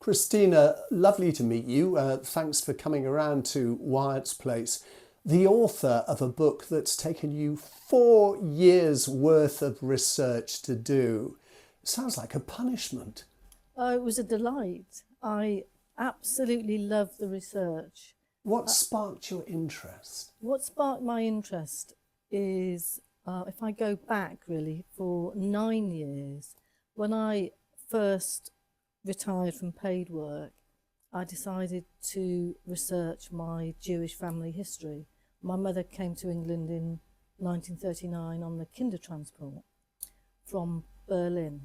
Christina, lovely to meet you. Thanks for coming around to Wyatt's place. The author of a book that's taken you 4 years worth of research to do. Sounds like a punishment. Oh, it was a delight. I absolutely love the research. What sparked your interest? What sparked my interest is, if I go back really for 9 years, when I first retired from paid work, I decided to research my Jewish family history. My mother came to England in 1939 on the Kindertransport from Berlin.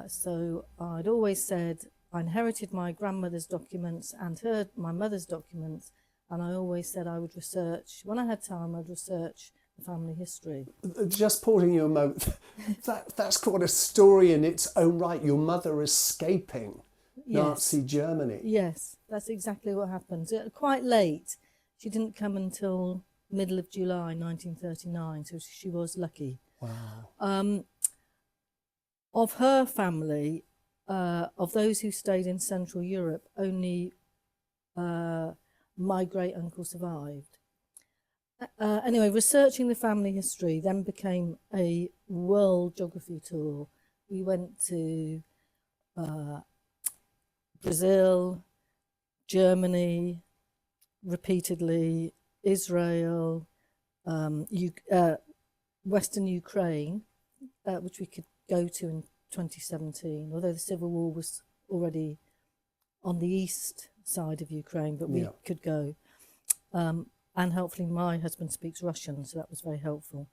So I'd always said I inherited my grandmother's documents and my mother's documents, and I always said I would research, when I had time, I'd research the family history. Just pausing you a moment, that's quite a story in its own right. Your mother escaping Nazi Germany. Yes, that's exactly what happened. Quite late. She didn't come until middle of July 1939, so she was lucky. Wow. Of her family, of those who stayed in Central Europe, only my great uncle survived. Anyway, researching the family history then became a world geography tour. We went to Brazil, Germany, repeatedly, Israel, Western Ukraine, which we could go to in 2017, although the civil war was already on the east side of Ukraine, but we could go. And helpfully my husband speaks Russian, so that was very helpful.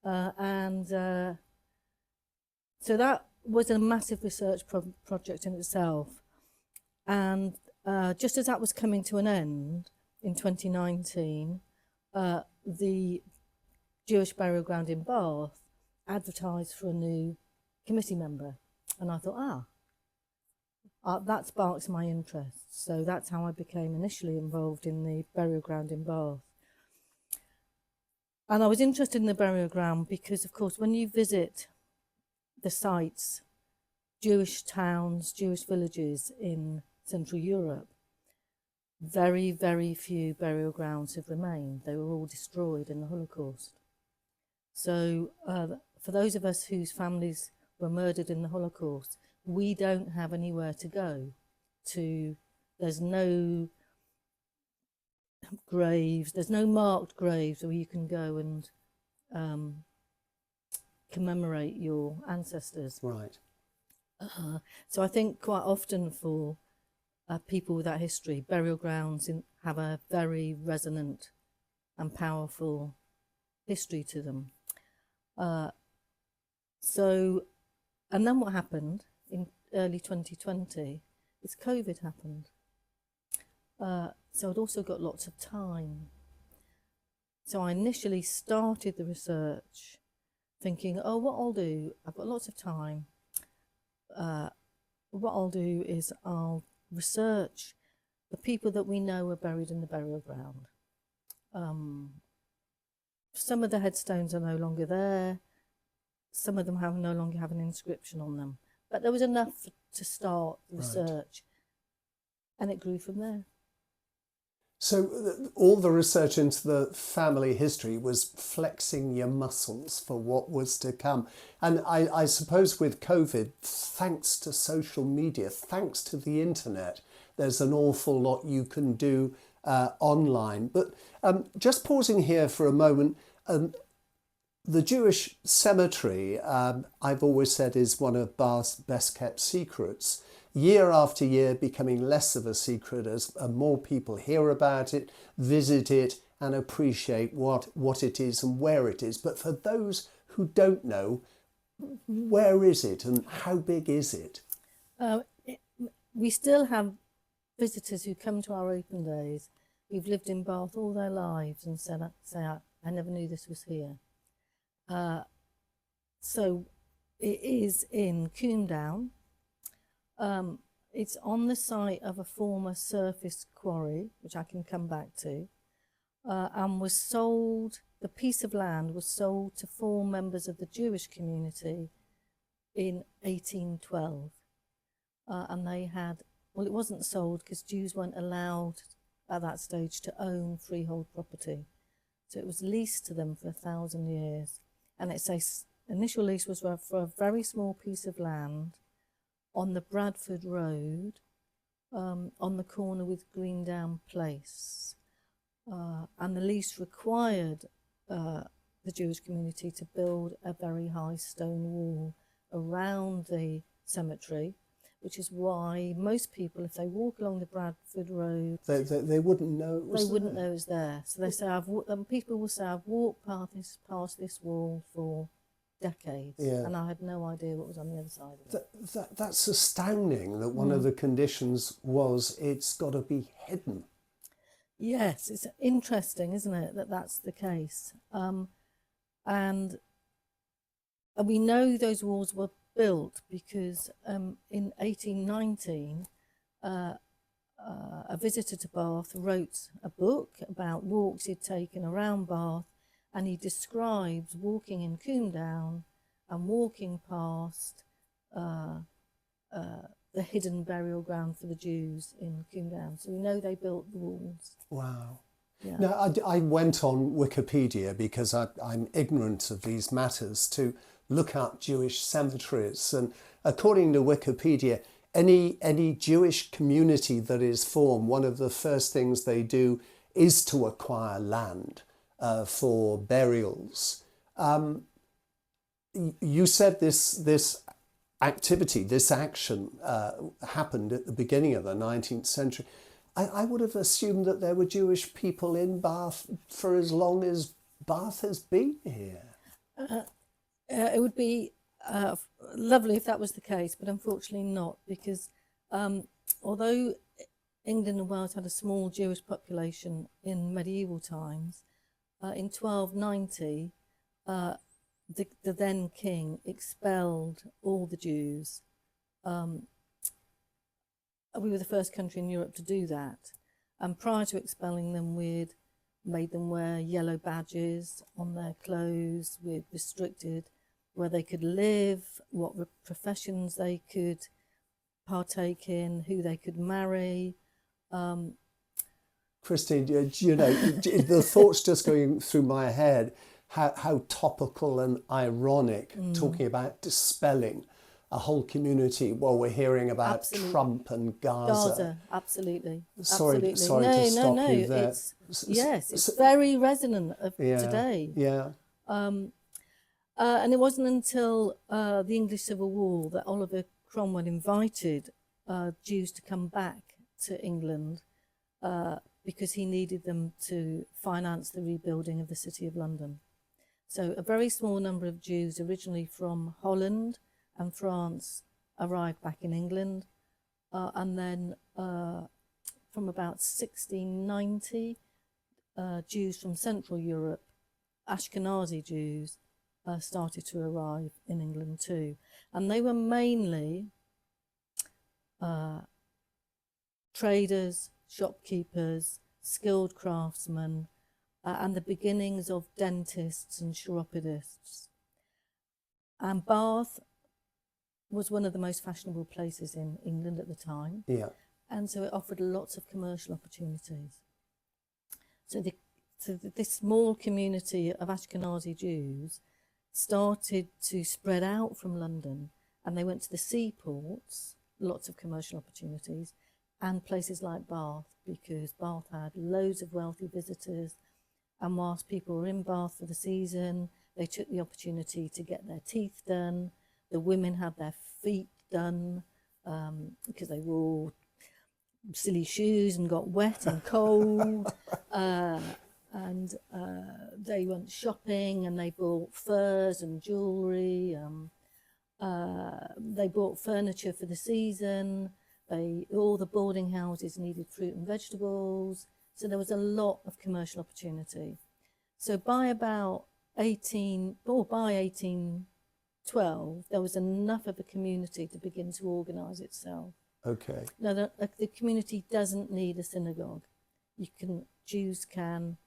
So that was a massive research project in itself. And just as that was coming to an end in 2019, the Jewish burial ground in Bath advertised for a new committee member. And I thought, that sparks my interest. So that's how I became initially involved in the burial ground in Bath. And I was interested in the burial ground because, of course, when you visit the sites, Jewish towns, Jewish villages in Central Europe, very, very few burial grounds have remained. They were all destroyed in the Holocaust. So for those of us whose families were murdered in the Holocaust, we don't have anywhere to go to. There's no graves, there's no marked graves where you can go and commemorate your ancestors. Right. So I think quite often for people with that history, burial grounds have a very resonant and powerful history to them. And then what happened in early 2020 is COVID happened. So I'd also got lots of time. So I initially started the research thinking, what I'll do, I've got lots of time. What I'll do is I'll research the people that we know are buried in the burial ground. Some of the headstones are no longer there. Some of them no longer have an inscription on them. But there was enough to start the research. And it grew from there. So all the research into the family history was flexing your muscles for what was to come. And I suppose with COVID, thanks to social media, thanks to the internet, there's an awful lot you can do online. But just pausing here for a moment, the Jewish cemetery, I've always said, is one of Bath's best kept secrets. Year after year becoming less of a secret as more people hear about it, visit it and appreciate what it is and where it is. But for those who don't know, where is it and how big is it? We still have visitors who come to our open days who've lived in Bath all their lives and say, I never knew this was here. So it is in Coombe Down. It's on the site of a former surface quarry, which I can come back to, and was sold, the piece of land was sold to 4 members of the Jewish community in 1812. And they had well, it wasn't sold because Jews weren't allowed at that stage to own freehold property. So it was leased to them for 1,000 years. And it's initial lease was for a very small piece of land on the Bradford Road, on the corner with Greendown Place. And the lease required the Jewish community to build a very high stone wall around the cemetery, which is why most people, if they walk along the Bradford Road, they wouldn't know it was they wouldn't know it was there. So they say, people will say, I've walked past this wall for decades, and I had no idea what was on the other side of it. That's astounding that one of the conditions was it's got to be hidden. Yes, it's interesting, isn't it, that that's the case. And we know those walls were built because in 1819, a visitor to Bath wrote a book about walks he'd taken around Bath, and he describes walking in Combe Down and walking past the hidden burial ground for the Jews in Combe Down. So we know they built the walls. Wow. Yeah. Now, I went on Wikipedia because I'm ignorant of these matters to look up Jewish cemeteries. And according to Wikipedia, any Jewish community that is formed, one of the first things they do is to acquire land for burials. You said this activity, this action happened at the beginning of the 19th century. I would have assumed that there were Jewish people in Bath for as long as Bath has been here. It would be lovely if that was the case, but unfortunately not, because although England and Wales had a small Jewish population in medieval times, in 1290, the then king expelled all the Jews. We were the first country in Europe to do that. And prior to expelling them, we'd made them wear yellow badges on their clothes. We'd restricted where they could live, what professions they could partake in, who they could marry. Christine, you know, the thoughts just going through my head, how topical and ironic talking about dispelling a whole community while we're hearing about Trump and Gaza. Absolutely. Sorry to stop you there. It's very resonant of today. Yeah. And it wasn't until the English Civil War that Oliver Cromwell invited Jews to come back to England because he needed them to finance the rebuilding of the City of London. So a very small number of Jews originally from Holland and France arrived back in England, and then from about 1690, Jews from Central Europe, Ashkenazi Jews, started to arrive in England too. And they were mainly traders, shopkeepers, skilled craftsmen, and the beginnings of dentists and chiropodists. And Bath was one of the most fashionable places in England at the time. Yeah. And so it offered lots of commercial opportunities. So this small community of Ashkenazi Jews started to spread out from London, and they went to the seaports, lots of commercial opportunities, and places like Bath, because Bath had loads of wealthy visitors. And whilst people were in Bath for the season, they took the opportunity to get their teeth done. The women had their feet done because they wore silly shoes and got wet and cold. And they went shopping and they bought furs and jewellery. They bought furniture for the season. All the boarding houses needed fruit and vegetables. So there was a lot of commercial opportunity. So by 1812, there was enough of a community to begin to organise itself. Okay. Now, the community doesn't need a synagogue. Jews can.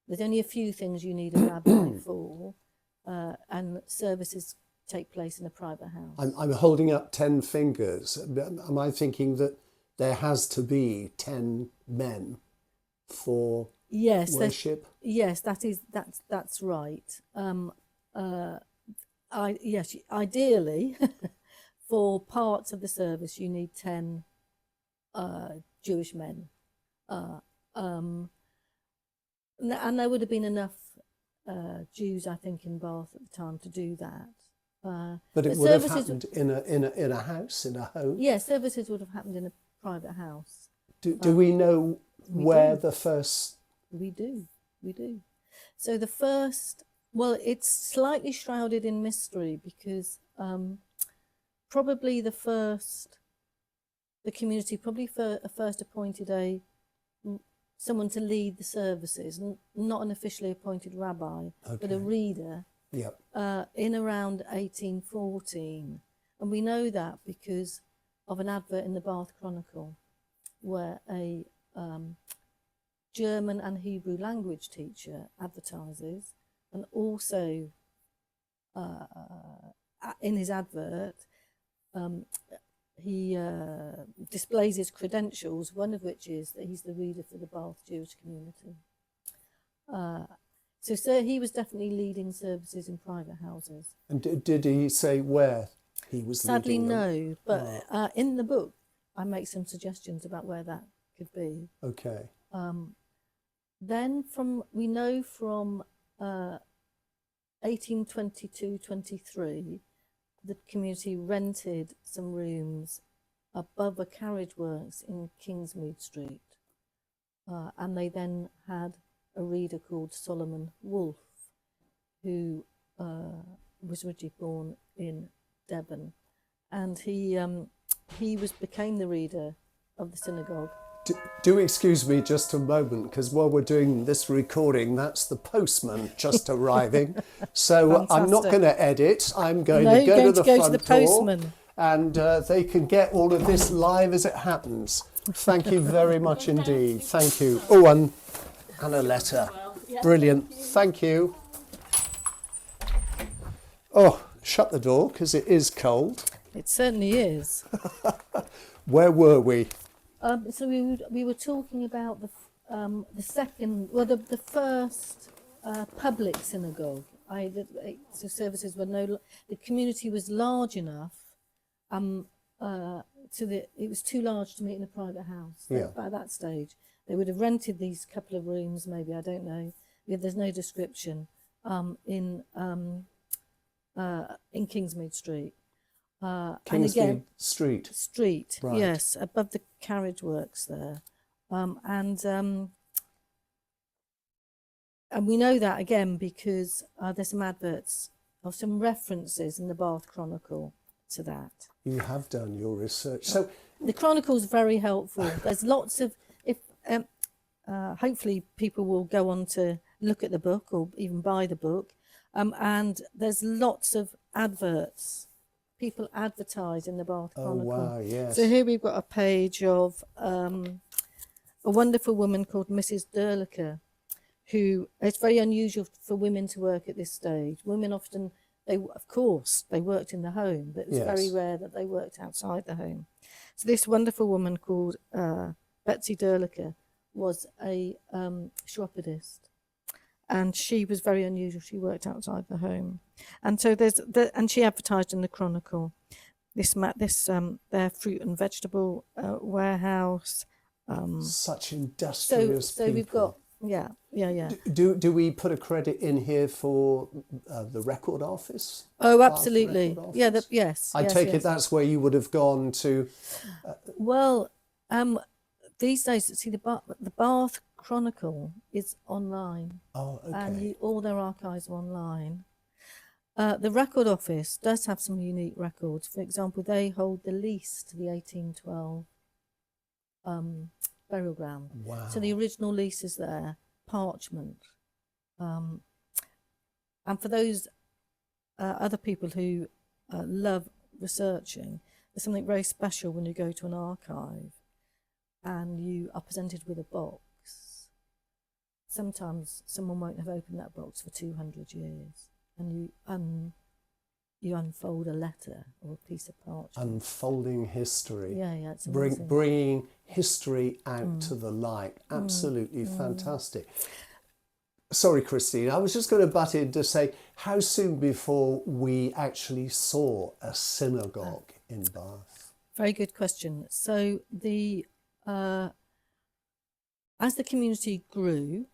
There's only a few things you need a rabbi for, and services take place in a private house. I'm holding up 10 fingers. Am I thinking that there has to be 10 men for Yes, worship. yes, that's right. Yes, ideally, for parts of the service, you need 10 Jewish men, and there would have been enough Jews, I think, in Bath at the time to do that. But it would have happened in a house, in a home. Yes, services would have happened in a private house. Do we know where the first? We do. So the first, well, it's slightly shrouded in mystery because probably the community first appointed someone to lead the services, not an officially appointed rabbi, but a reader. Yep. In around 1814, and we know that because of an advert in the Bath Chronicle where a German and Hebrew language teacher advertises, and also in his advert he displays his credentials, one of which is that he's the reader for the Bath Jewish community. So he was definitely leading services in private houses. And did he say where he was Sadly, leading them? no, but in the book I make some suggestions about where that could be. Okay. Then we know from 1822-23, the community rented some rooms above a carriage works in Kingsmead Street, and they then had a reader called Solomon Wolfe, who was originally born in Devon, and he became the reader of the synagogue. Do excuse me just a moment, because while we're doing this recording, that's the postman just arriving. So I'm not going to edit. I'm going to go to the front door, and they can get all of this live as it happens. Thank you very much indeed. Thank you. Oh, and a letter. Brilliant. Thank you. Oh, shut the door because it is cold. It certainly is. Where were we? So we were talking about the first public synagogue. So services were the community was large enough, it was too large to meet in a private house. Yeah. By that stage, they would have rented these couple of rooms, maybe, I don't know. There's no description in Kingsmead Street. Kingsmead Street. Right. Yes, above the carriage works there, and we know that again because there's some adverts or some references in the Bath Chronicle to that. You have done your research, so the Chronicle's very helpful. There's lots of hopefully people will go on to look at the book or even buy the book, and there's lots of adverts. People advertise in the Bath Chronicle. Oh, wow, yes. So here we've got a page of a wonderful woman called Mrs. Derlicker, who it's very unusual for women to work at this stage. Women often, they worked in the home, but it's very rare that they worked outside the home. So this wonderful woman called Betsy Derlicker was a chiropodist. And she was very unusual. She worked outside the home, and so and she advertised in the Chronicle. Their fruit and vegetable warehouse. Such industrious people. So we've got yeah. Do we put a credit in here for the record office? Oh, absolutely. Yeah. Yes. I take it that's where you would have gone to. Well, these days, see the Bath Chronicle is online. Oh, okay. And all their archives are online. The record office does have some unique records. For example, they hold the lease to the 1812 burial ground. Wow. So the original lease is there, parchment. And for those other people who love researching, there's something very special when you go to an archive and you are presented with a box. Sometimes someone won't have opened that box for 200 years, and you unfold a letter or a piece of parchment. Unfolding history. Yeah, it's amazing. Bringing history out to the light. Absolutely fantastic. Sorry, Christine, I was just going to butt in to say, how soon before we actually saw a synagogue in Bath? Very good question. So as the community grew,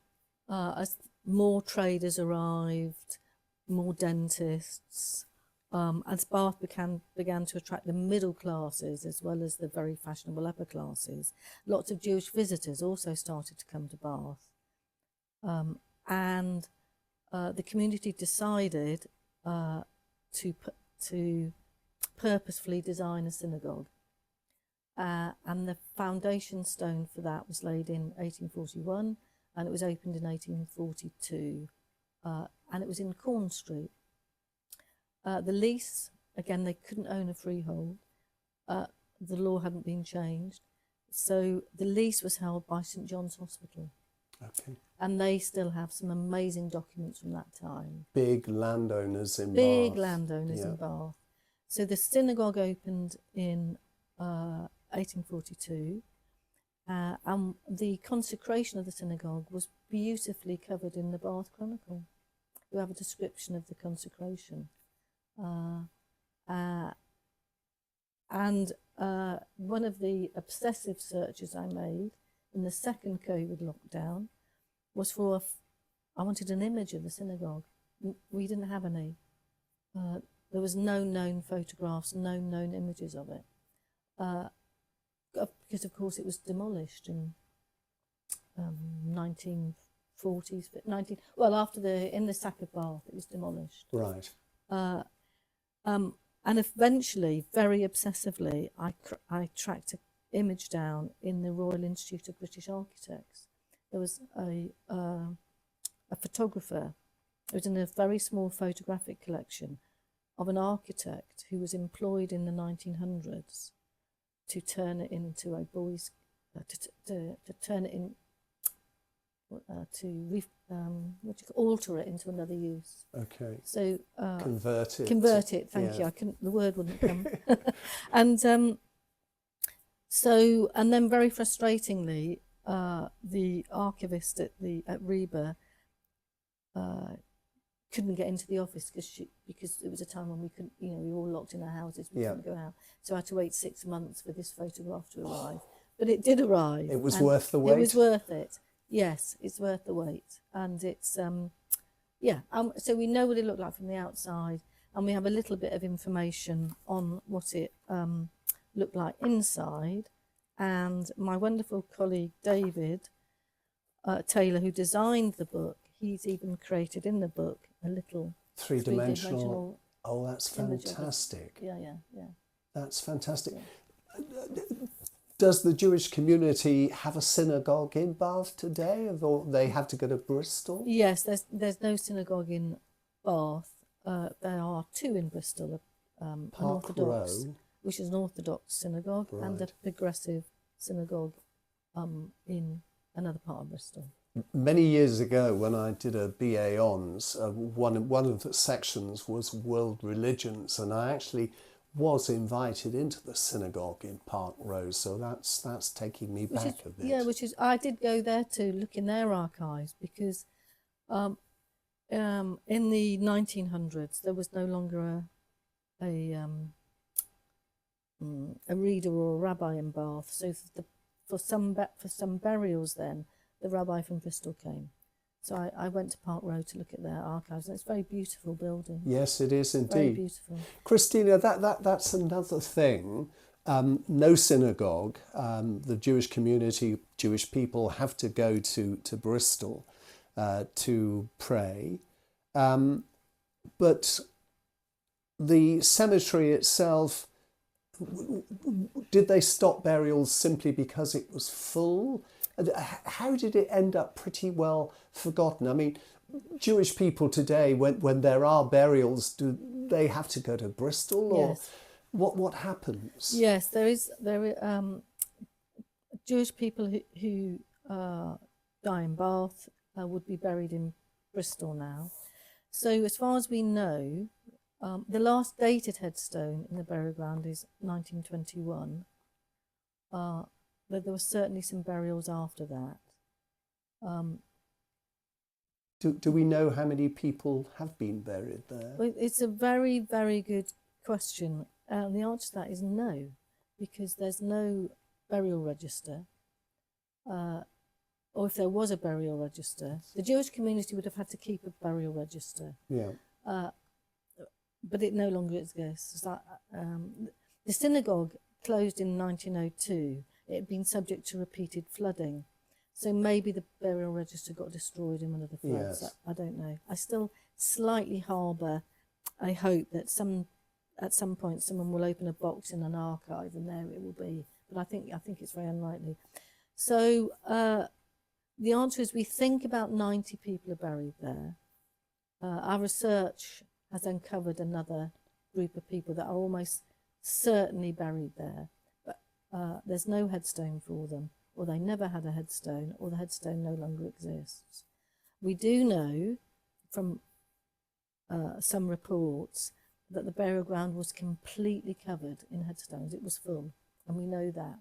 as more traders arrived, more dentists, as Bath began to attract the middle classes as well as the very fashionable upper classes, lots of Jewish visitors also started to come to Bath. And the community decided to purposefully design a synagogue. And the foundation stone for that was laid in 1841, and it was opened in 1842, and it was in Corn Street. The lease, again, they couldn't own a freehold. The law hadn't been changed. So the lease was held by St John's Hospital. Okay. And they still have some amazing documents from that time. Big landowners in Bath. Big landowners in Bath. So the synagogue opened in 1842, and the consecration of the synagogue was beautifully covered in the Bath Chronicle. We have a description of the consecration. And one of the obsessive searches I made in the second COVID lockdown was I wanted an image of the synagogue. We didn't have any. There was no known photographs, no known images of it. Because of course it was demolished in 1940s, in the sack of Bath it was demolished. Right. And eventually, very obsessively, I tracked an image down in the Royal Institute of British Architects. There was a photographer. It was in a very small photographic collection of an architect who was employed in the 1900s to turn it into a boys, to turn it in, alter it into another use. Okay. So convert it. Convert it. Thank you. The word wouldn't come. And then very frustratingly, the archivist at Reba couldn't get into the office because it was a time when we couldn't, we were all locked in our houses, we couldn't go out. So I had to wait 6 months for this photograph to arrive. But it did arrive. It was worth the wait? It was worth it. Yes, it's worth the wait. And it's, so we know what it looked like from the outside, and we have a little bit of information on what it looked like inside. And my wonderful colleague, David Taylor, who designed the book, he's even created in the book a little three-dimensional. Oh, that's fantastic. Yeah. That's fantastic. Yeah. Does the Jewish community have a synagogue in Bath today, or they have to go to Bristol? Yes, there's no synagogue in Bath. There are two in Bristol, an Orthodox, which is an Orthodox synagogue, right, and a progressive synagogue in another part of Bristol. Many years ago, when I did a BA Hons, one of the sections was world religions, and I actually was invited into the synagogue in Park Row, so that's taking me back a bit. Yeah, I did go there to look in their archives, because in the 1900s there was no longer a reader or a rabbi in Bath, so for some burials then the rabbi from Bristol came. So I went to Park Row to look at their archives, and it's a very beautiful building. Yes, it is indeed. Very beautiful. Christina, that's another thing. No synagogue. The Jewish community, Jewish people have to go to Bristol to pray. But the cemetery itself, did they stop burials simply because it was full? How did it end up pretty well forgotten? I mean, Jewish people today, when there are burials, do they have to go to Bristol, or yes, what happens? Yes, there are Jewish people who die in Bath would be buried in Bristol now. So as far as we know, The last dated headstone in the burial ground is 1921. But there were certainly some burials after that. Do we know how many people have been buried there? Well, it's a very, very good question. The answer to that is no, because there's no burial register. Or if there was a burial register, the Jewish community would have had to keep a burial register. Yeah. But it no longer exists. The synagogue closed in 1902. It had been subject to repeated flooding. So maybe the burial register got destroyed in one of the floods. Yes. I don't know. I still slightly harbour a hope that at some point someone will open a box in an archive and there it will be. But I think it's very unlikely. So the answer is we think about 90 people are buried there. Our research has uncovered another group of people that are almost certainly buried there, but there's no headstone for them, or they never had a headstone, or the headstone no longer exists. We do know from some reports that the burial ground was completely covered in headstones. It was full, and we know that.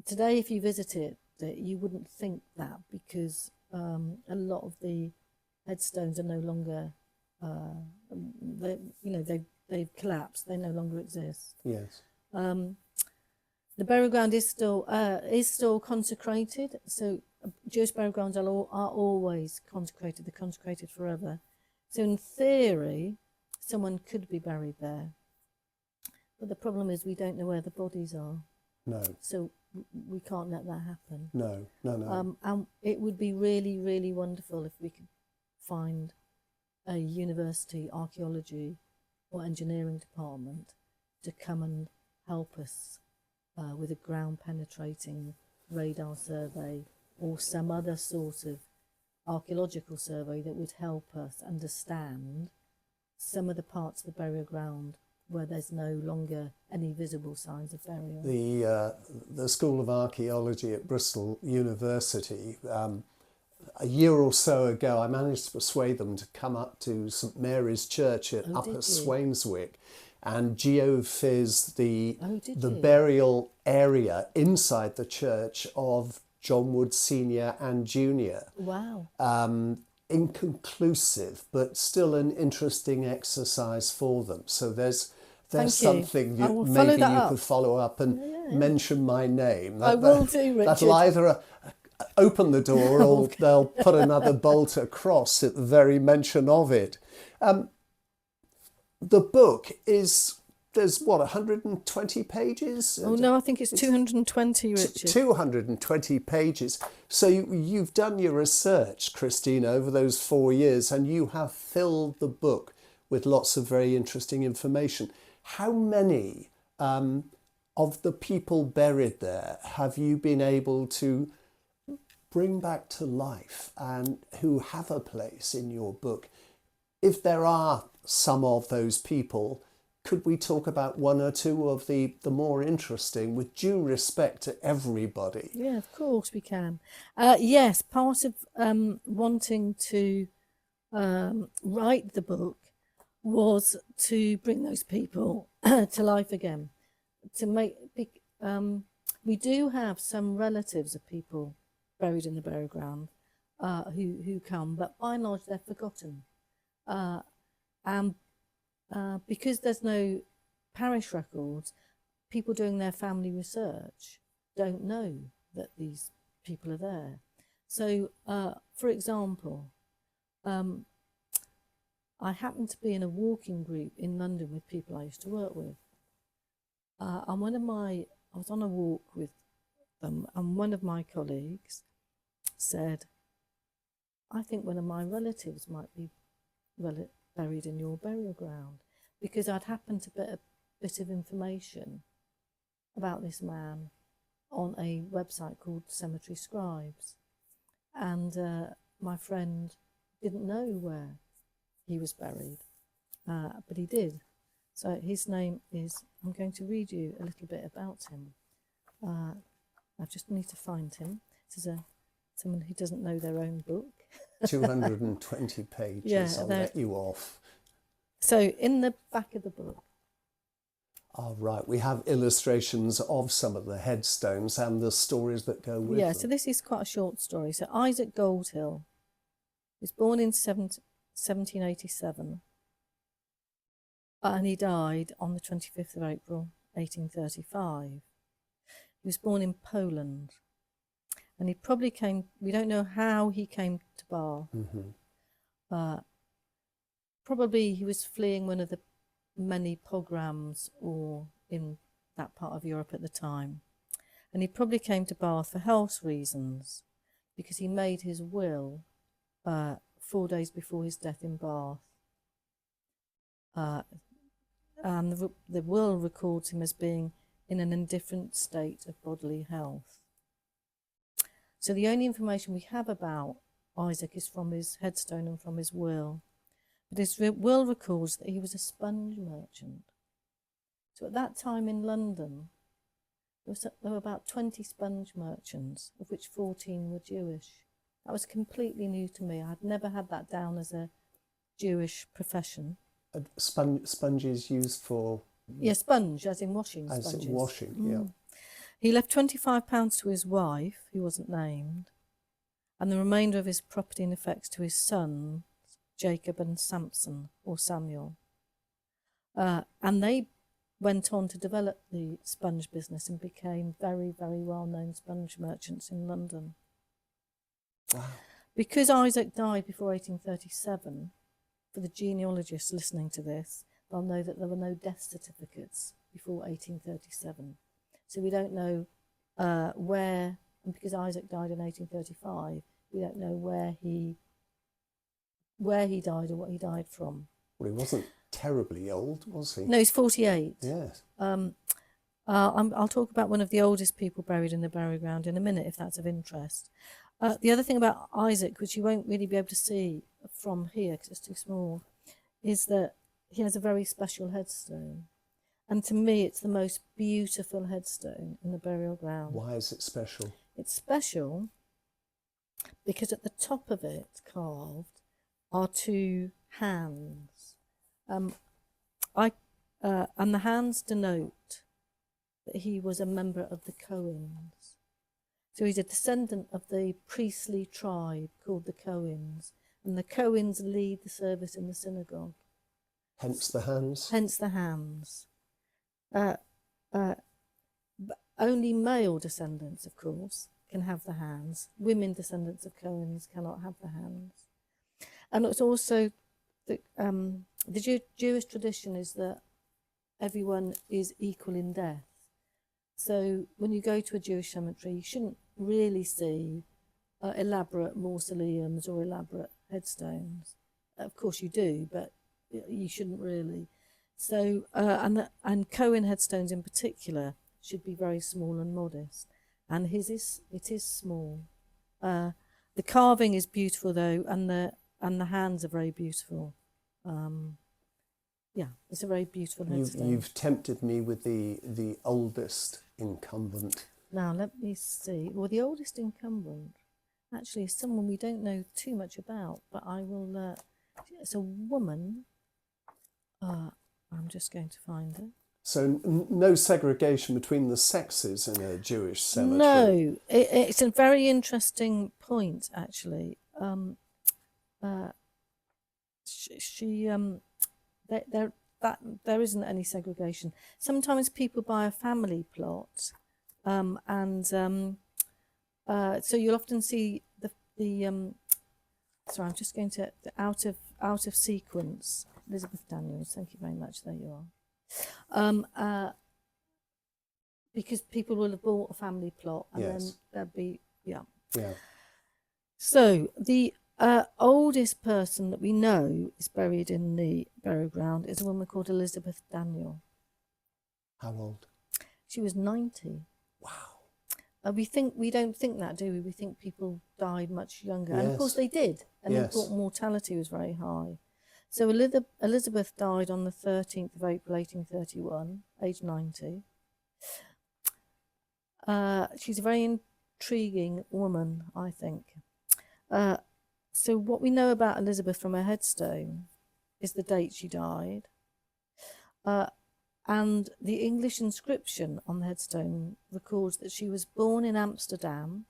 Today, if you visit it, you wouldn't think that, because a lot of the headstones are no longer, they've collapsed. They no longer exist. Yes. The burial ground is still consecrated. So Jewish burial grounds are always consecrated. They're consecrated forever. So in theory, someone could be buried there. But the problem is we don't know where the bodies are. No. So we can't let that happen. No. And it would be really, really wonderful if we could find a university archaeology or engineering department to come and help us with a ground penetrating radar survey or some other sort of archaeological survey that would help us understand some of the parts of the burial ground where there's no longer any visible signs of burial. The School of Archaeology at Bristol University, a year or so ago, I managed to persuade them to come up to St Mary's Church at Upper Swainswick and geophys the burial area inside the church of John Wood Senior and Junior. Wow. Inconclusive, but still an interesting exercise for them. So there's something maybe you could follow up and mention my name. I will do, Richard. That'll either open the door or they'll put another bolt across at the very mention of it. The book there's 120 pages? Oh no, I think it's 220, Richard. 220 pages. So you've done your research, Christina, over those 4 years, and you have filled the book with lots of very interesting information. How many of the people buried there have you been able to bring back to life and who have a place in your book? If there are some of those people, could we talk about one or two of the more interesting, with due respect to everybody? Yeah, of course we can. Yes, part of wanting to write the book was to bring those people to life again. We do have some relatives of people buried in the burial ground who come, but by and large they're forgotten. And because there's no parish records, people doing their family research don't know that these people are there. So, for example, I happened to be in a walking group in London with people I used to work with. And I was on a walk with them, and one of my colleagues said, I think one of my relatives might be buried in your burial ground, because I'd happened to put a bit of information about this man on a website called Cemetery Scribes, and my friend didn't know where he was buried, but he did. So his name is, I'm going to read you a little bit about him. I just need to find him. This is someone who doesn't know their own book. 220 pages, yeah, I'll let you off. So in the back of the book, Oh, right. We have illustrations of some of the headstones and the stories that go with them. so this is quite a short story. So Isaac Goldhill was born in 1787, and he died on the 25th of April, 1835. He was born in Poland, and he probably came, we don't know how he came to Bath. Probably he was fleeing one of the many pogroms or in that part of Europe at the time. And he probably came to Bath for health reasons, because he made his will 4 days before his death in Bath. And the will records him as being in an indifferent state of bodily health. So the only information we have about Isaac is from his headstone and from his will. But his will records that he was a sponge merchant. So at that time in London, there were about 20 sponge merchants, of which 14 were Jewish. That was completely new to me. I'd never had that down as a Jewish profession. Sponges used for... Yeah, sponge, as in washing as sponges. washing, yeah. He left £25 to his wife, who wasn't named, and the remainder of his property and effects to his sons, Jacob and Samson, or Samuel. And they went on to develop the sponge business and became very, very well-known sponge merchants in London. Wow. Because Isaac died before 1837, for the genealogists listening to this, they'll know that there were no death certificates before 1837. So we don't know where, and because Isaac died in 1835, we don't know where he died or what he died from. Well, he wasn't terribly old, was he? No, he's 48. Yes. I'll talk about one of the oldest people buried in the burial ground in a minute, if that's of interest. The other thing about Isaac, which you won't really be able to see from here because it's too small, is that he has a very special headstone. And to me, it's the most beautiful headstone in the burial ground. Why is it special? It's special because at the top of it, carved, are two hands. And the hands denote that he was a member of the Cohens. So he's a descendant of the priestly tribe called the Cohens, and the Cohens lead the service in the synagogue. Hence the hands? Hence the hands. Only male descendants, of course, can have the hands. Women descendants of Cohens cannot have the hands. And it's also the Jewish tradition is that everyone is equal in death. So when you go to a Jewish cemetery, you shouldn't really see elaborate mausoleums or elaborate headstones. Of course you do, but you shouldn't really. So and Cohen headstones in particular should be very small and modest, and it is small. The carving is beautiful though, and the hands are very beautiful. Yeah, it's a very beautiful headstone. You've tempted me with the oldest incumbent. Now let me see. Well, the oldest incumbent actually is someone we don't know too much about, but I will. It's a woman. I'm just going to find her. So no segregation between the sexes in a Jewish cemetery? No, it's a very interesting point, actually. There isn't any segregation. Sometimes people buy a family plot, so you'll often see the sorry, I'm just going to out of sequence. Elizabeth Daniels, thank you very much. There you are. Because people will have bought a family plot, and yes. then there'll be yeah. So the oldest person that we know is buried in the burial ground is a woman called Elizabeth Daniel. How old? She was 90. Wow. We don't think that, do we? We think people died much younger, yes. and of course they did, and yes. they thought mortality was very high. So Elizabeth died on the 13th of April 1831, aged 90. She's a very intriguing woman, I think. So what we know about Elizabeth from her headstone is the date she died. And the English inscription on the headstone records that she was born in Amsterdam,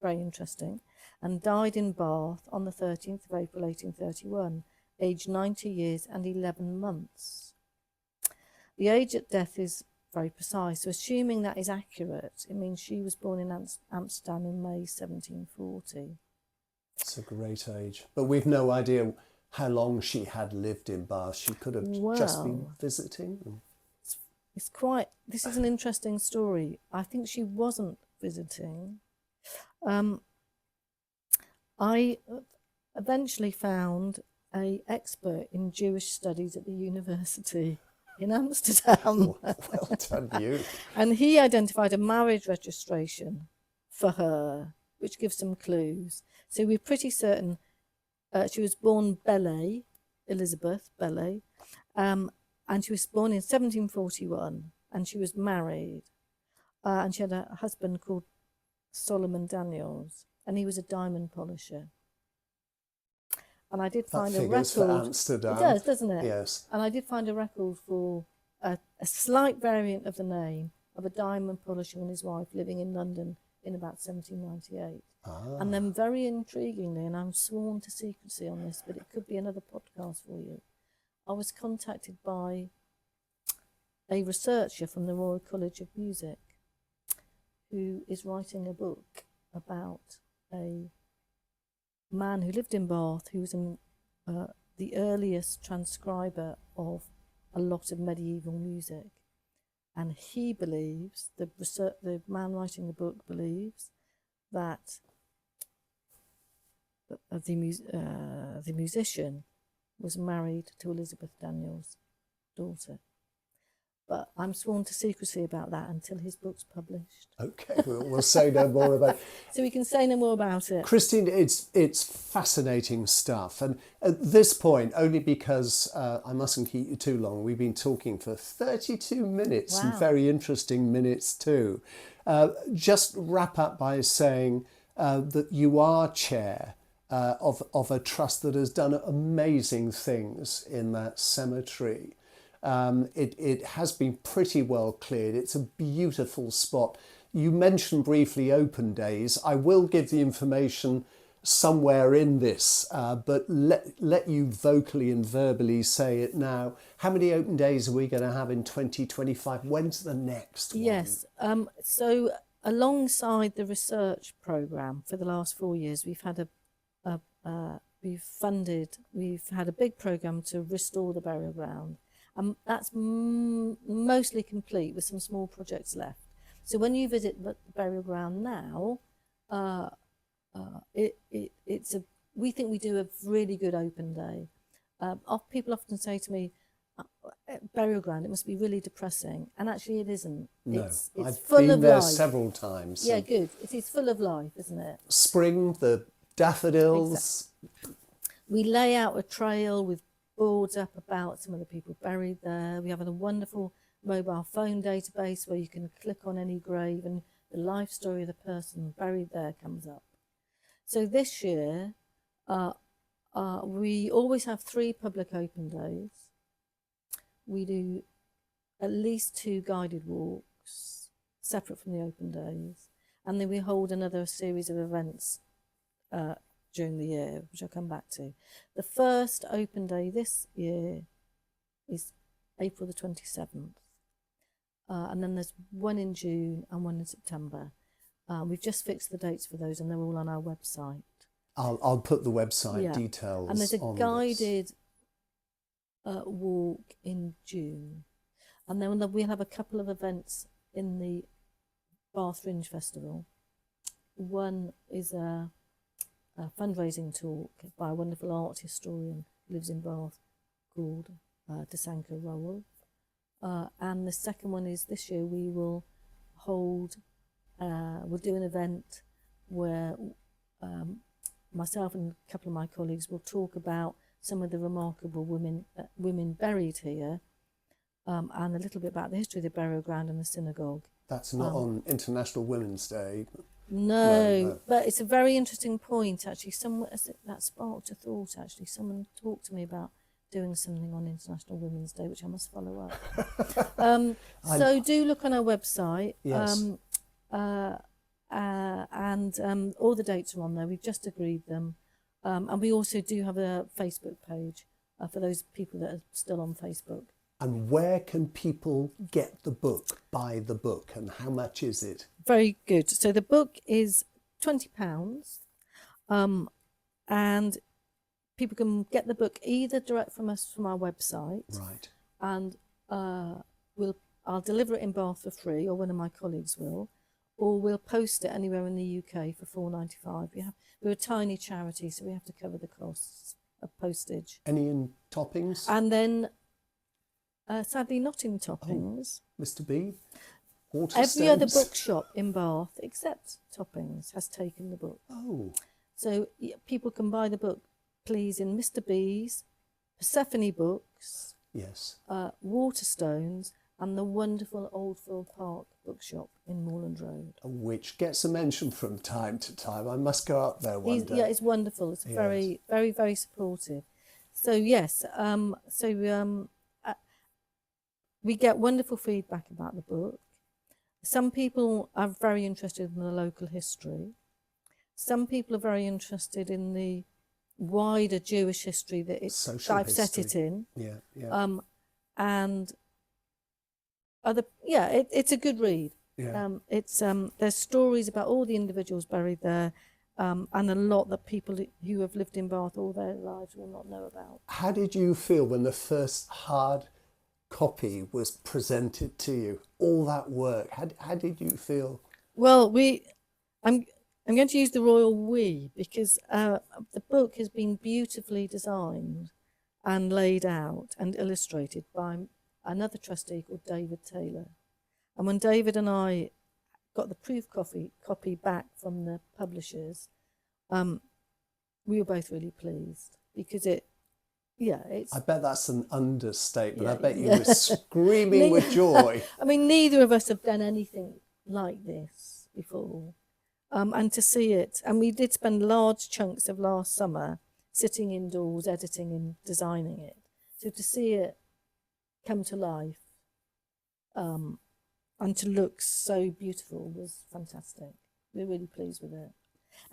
very interesting, and died in Bath on the 13th of April 1831, aged 90 years and 11 months. The age at death is very precise, so assuming that is accurate, it means she was born in Amsterdam in May 1740. It's a great age. But we've no idea how long she had lived in Bath. She could have just been visiting. This is an interesting story. I think she wasn't visiting. I eventually found an expert in Jewish studies at the university in Amsterdam. Well done, you. And he identified a marriage registration for her, which gives some clues. So we're pretty certain she was born Belle, Elizabeth Belle, and she was born in 1741, and she was married, and she had a husband called Solomon Daniels, and he was a diamond polisher. And I did find a record for Amsterdam. It does, doesn't it? Yes. And I did find a record for a slight variant of the name of a diamond polisher and his wife living in London in about 1798. And then very intriguingly, and I'm sworn to secrecy on this, but it could be another podcast for you, I was contacted by a researcher from the Royal College of Music who is writing a book about a man who lived in Bath, who was the earliest transcriber of a lot of medieval music. And he believes, the man writing the book believes, that the musician was married to Elizabeth Daniels' daughter. But I'm sworn to secrecy about that until his book's published. Okay, we'll say no more about it. So we can say no more about it. Christine, it's fascinating stuff. And at this point, only because I mustn't keep you too long, we've been talking for 32 minutes, Wow. and very interesting minutes too. Just wrap up by saying that you are chair of a trust that has done amazing things in that cemetery. It has been pretty well cleared. It's a beautiful spot. You mentioned briefly open days. I will give the information somewhere in this, but let you vocally and verbally say it now. How many open days are we going to have in 2025? When's the next one? Yes. So alongside the research programme for the last 4 years, we've had we've had a big programme to restore the burial ground. That's mostly complete with some small projects left. So when you visit the burial ground now, we think we do a really good open day. People often say to me, burial ground, it must be really depressing. And actually it isn't. No, it's I've full been of there life. several times. Yeah, good. It is full of life, isn't it? Spring, the daffodils. Exactly. We lay out a trail with boards up about some of the people buried there. We have a wonderful mobile phone database where you can click on any grave and the life story of the person buried there comes up. So this year, we always have 3 public open days. We do at least 2 guided walks, separate from the open days. And then we hold another series of events during the year, which I'll come back to. The first open day this year is April the 27th. And then there's one in June and one in September. We've just fixed the dates for those and they're all on our website. I'll put the website details on. And there's a guided walk in June. And then we'll have a couple of events in the Bath Fringe Festival. One is a fundraising talk by a wonderful art historian who lives in Bath called Desanka Rowell. And the second one is this year we will hold, we'll do an event where myself and a couple of my colleagues will talk about some of the remarkable women buried here and a little bit about the history of the burial ground and the synagogue. That's not on International Women's Day. No, but it's a very interesting point actually. That sparked a thought actually. Someone talked to me about doing something on International Women's Day, which I must follow up. So do look on our website. Yes. And all the dates are on there. We've just agreed them. And we also do have a Facebook page for those people that are still on Facebook. And where can people get the book, buy the book, and how much is it? Very good. So the book is £20, and people can get the book either direct from us from our website, Right. and I'll deliver it in Bath for free, or one of my colleagues will, or we'll post it anywhere in the UK for £4.95. We're a tiny charity, so we have to cover the costs of postage. Any in toppings? And then, sadly, not in toppings. Mr. B? Every other bookshop in Bath, except Toppings, has taken the book. Oh. So people can buy the book, please, in Mr. B's, Persephone Books, Yes. Waterstones, and the wonderful Oldfield Park bookshop in Moorland Road. Which gets a mention from time to time. I must go up there one day. Yeah, it's wonderful. It's very, very, very supportive. So yes, we get wonderful feedback about the book. Some people are very interested in the local history. Some people are very interested in the wider Jewish history that I've set it in. Yeah, yeah. And it's a good read. Yeah. There's stories about all the individuals buried there, and a lot that people who have lived in Bath all their lives will not know about. How did you feel when the first hard copy was presented to you? All that work. How did you feel? Well, I'm going to use the royal we, because the book has been beautifully designed and laid out and illustrated by another trustee called David Taylor. And when David and I got the proof copy back from the publishers, we were both really pleased, because it's... I bet that's an understatement. Yeah, I bet you were screaming with joy. I mean, neither of us have done anything like this before. And to see it, and we did spend large chunks of last summer sitting indoors, editing and designing it. So to see it come to life and to look so beautiful was fantastic. We're really pleased with it.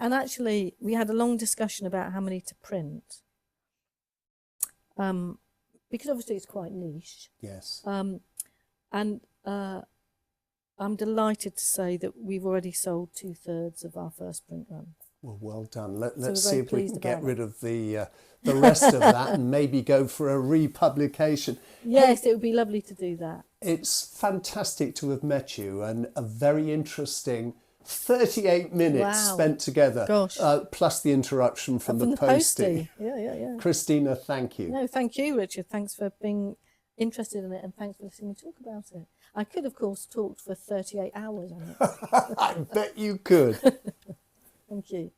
And actually, we had a long discussion about how many to print. Because obviously it's quite niche. Yes. And I'm delighted to say that we've already sold 2/3 of our first print run. Well done. Let's we're see very if we can pleased get about rid of the rest of that and maybe go for a republication. Yes, it would be lovely to do that. It's fantastic to have met you, and a very interesting 38 minutes spent together. Gosh. Plus the interruption from the postie. Yeah. Christina, thank you. No, thank you, Richard. Thanks for being interested in it, and thanks for listening to me talk about it. I could, of course, talk for 38 hours on it. I bet you could. Thank you.